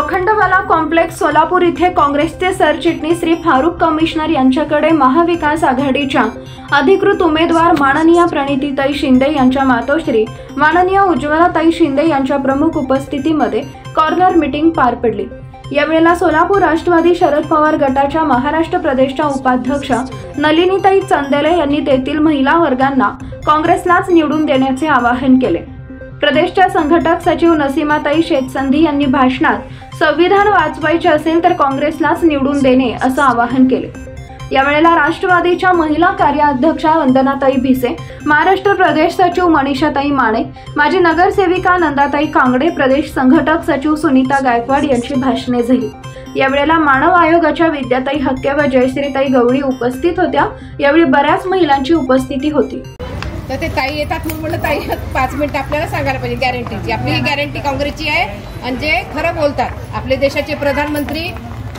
Lokhandwala complex Solapur इथे काँग्रेसचे सरचिटणीस श्री फारुख कमिशनर यांच्याकडे महाविकास आघाडीच्या अधिकृत उमेदवार माननीय प्रणितीताई शिंदे यांच्या मातोश्री माननीय उज्ज्वलाताई शिंदे यांच्या प्रमुख उपस्थितीमध्ये कॉर्नर मीटिंग पार पडली। यावेळेला सोलापूर राष्ट्रवादी शरद पवार गटाच्या महाराष्ट्र प्रदेशच्या उपाध्यक्ष नलिनीताई चंदेले यांनी तेथील महिला वर्गांना काँग्रेसलाच निवडून देण्याचे आवाहन केले। प्रदेशच्या संघटक सचिव नसीमाताई शेतसंधी यांनी भाषणात संविधान वाचवायचे असेल तर काँग्रेसलाच निवडून देणे असं आवाहन केले। यावेळेला राष्ट्रवादीच्या महिला कार्याध्यक्षा वंदनाताई भिसे, महाराष्ट्र प्रदेश सचिव मनीषाताई माणे, माजी नगरसेविका नंदाताई कांगडे, प्रदेश संघटक सचिव सुनीता गायकवाड यांची भाषणे झाली। यावेळेला मानव आयोगाच्या विद्याताई हक्के व जयश्रीताई गवळी उपस्थित होत्या। यावेळी बऱ्याच महिलांची उपस्थिती होती। तर ते ताई येतात म्हणून ताई 5 मिनिट आपल्याला सांगायला पाहिजे गॅरंटीची। आपली गॅरंटी काँग्रेसची आहे आणि जे खरं बोलतात आपले देशाचे प्रधानमंत्री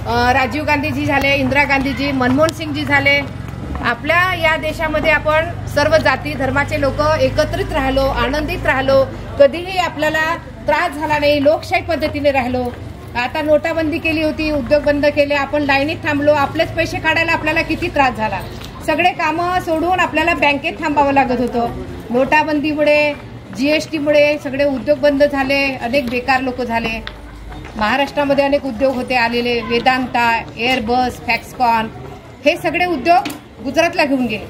राजीव गांधीजी झाले, इंदिरा गांधीजी, मनमोहन सिंगजी झाले। आपल्या या देशामध्ये आपण सर्व जाती धर्माचे लोक एकत्रित राहिलो, आनंदित राहिलो, कधीही आपल्याला त्रास झाला नाही, लोकशाही पद्धतीने राहिलो। आता नोटाबंदी केली होती, उद्योग बंद केले, आपण लाईनीत थांबलो, आपलेच पैसे काढायला आपल्याला किती त्रास झाला। सगळे कामं सोडून आपल्याला बँकेत थांबावं लागत होतं। नोटाबंदीमुळे, जीएसटीमुळे सगळे उद्योग बंद झाले, अनेक बेकार लोक झाले। महाराष्ट्रामध्ये अनेक उद्योग होते आलेले, वेदांता, एअरबस, फॅक्सकॉन, हे सगळे उद्योग गुजरातला घेऊन गेले।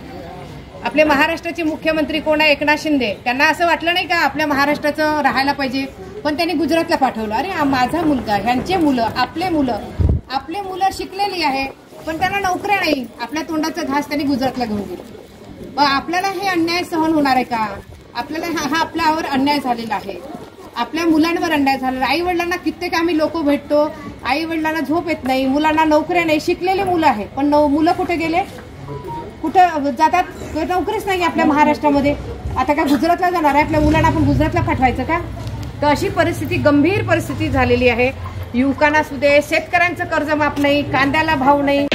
आपले महाराष्ट्राचे मुख्यमंत्री कोण आहे? एकनाथ शिंदे। त्यांना असं वाटलं नाही का आपल्या महाराष्ट्राचं राहायला पाहिजे, पण त्यांनी गुजरातला पाठवलं। अरे माझा मुलगा, ह्यांचे मुलं, आपले मुलं शिकलेली आहे, पण त्यांना नोकऱ्या नाही, आपल्या तोंडाचा घास त्यांनी गुजरातला घेऊन गेले। आपल्याला हे अन्याय सहन होणार आहे का? आपल्याला हा आपल्यावर अन्याय झालेला आहे, आपल्या मुलांवर अन्याय झाला। आई वडिलांना कित्येक आम्ही लोक भेटतो, आई वडिलांना झोप येत नाही, मुलांना नोकऱ्या नाही, शिकलेले मुलं आहे, पण मुलं कुठे गेले? कुठं जातात? नोकरीच नाही आपल्या महाराष्ट्रामध्ये। आता काय गुजरातला जाणार आहे? आपल्या मुलांना आपण गुजरातला पाठवायचं का? तर अशी परिस्थिती, गंभीर परिस्थिती झालेली आहे। युवकांना सुद्धा, शेतकऱ्यांचं कर्ज माफ नाही, कांद्याला भाव नाही।